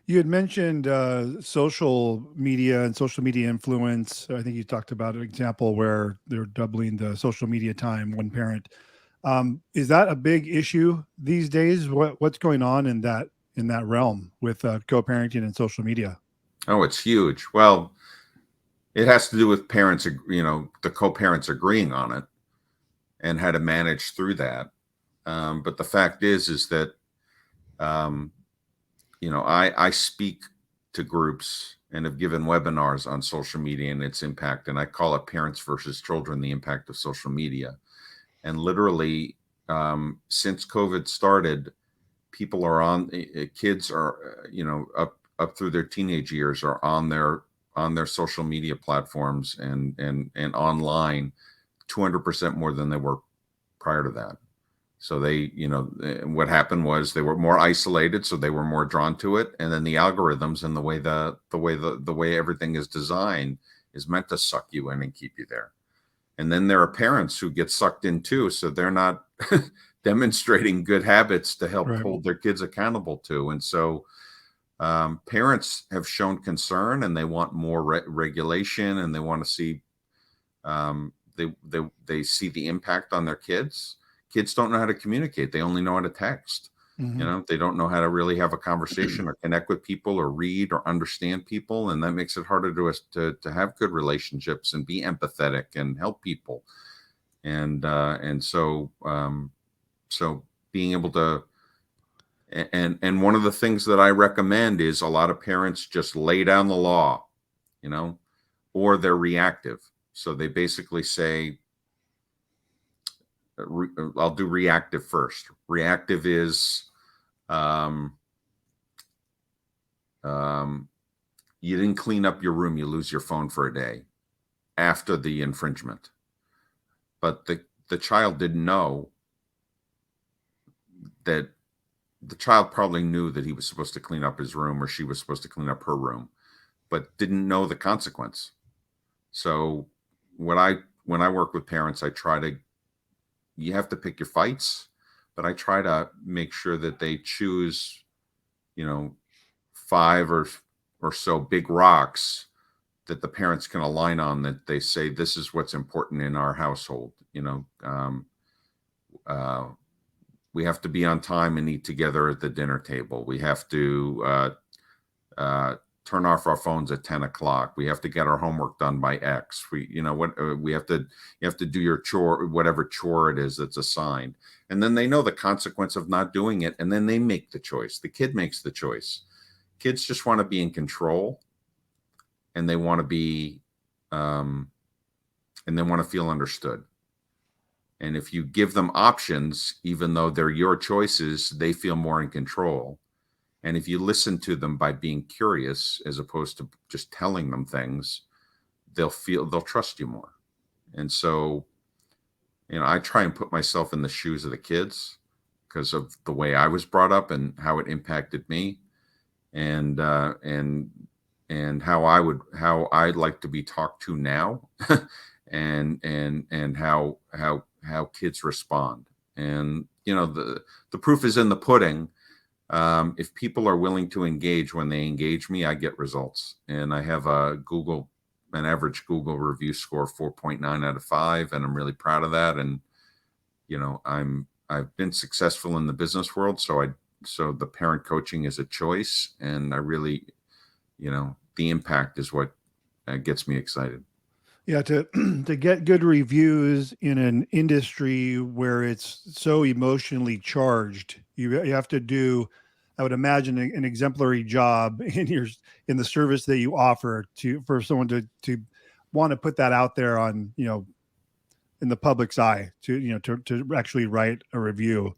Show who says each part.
Speaker 1: You had mentioned social media and social media influence. I think you talked about an example where they're doubling the social media time, one parent. Is that a big issue these days? What's going on in that realm with co-parenting and social media?
Speaker 2: Oh, it's huge. Well, it has to do with parents, the co-parents agreeing on it and how to manage through that. But the fact is that, um, I speak to groups and have given webinars on social media and its impact. And I call it Parents versus Children, the Impact of Social Media. And literally, since COVID started, people are kids are, up through their teenage years are on their social media platforms and online 200% more than they were prior to that. So what happened was they were more isolated, so they were more drawn to it. And then the algorithms and the way everything is designed is meant to suck you in and keep you there. And then there are parents who get sucked in too, so they're not demonstrating good habits to help
Speaker 1: Right.
Speaker 2: hold their kids accountable to. And so parents have shown concern and they want more regulation, and they want to see they see the impact on their kids. Kids don't know how to communicate. They only know how to text.
Speaker 1: Hmm.
Speaker 2: They don't know how to really have a conversation or connect with people or read or understand people. And that makes it harder to us to have good relationships and be empathetic and help people. And so being able to, and one of the things that I recommend is a lot of parents just lay down the law, you know, or they're reactive. So they basically say, I'll do reactive first. Reactive is, um, um, you didn't clean up your room, you lose your phone for a day after the infringement. But the child didn't know that the child probably knew that he was supposed to clean up his room or she was supposed to clean up her room, but didn't know the consequence. So when I work with parents, I try to, you have to pick your fights, but I try to make sure that they choose, you know, five or so big rocks that the parents can align on, that they say this is what's important in our household. Uh, we have to be on time and eat together at the dinner table. We have to uh, turn off our phones at 10 o'clock. We have to get our homework done by X. We have to, you have to do your chore, whatever chore it is that's assigned. And then they know the consequence of not doing it. And then they make the choice. The kid makes the choice. Kids just want to be in control, and they want to be, and they want to feel understood. And if you give them options, even though they're your choices, they feel more in control. And if you listen to them by being curious as opposed to just telling them things, they'll trust you more. And so, I try and put myself in the shoes of the kids because of the way I was brought up and how it impacted me, and how I'd like to be talked to now, and how kids respond. And the proof is in the pudding. If people are willing to engage, when they engage me, I get results. And I have an average Google review score of 4.9 out of 5, and I'm really proud of that. And I've been successful in the business world, so the parent coaching is a choice, and I really, the impact is what gets me excited.
Speaker 1: Yeah, to to get good reviews in an industry where it's so emotionally charged, you have to do, I would imagine, an exemplary job in the service that you offer to for someone to want to put that out there on in the public's eye to to actually write a review.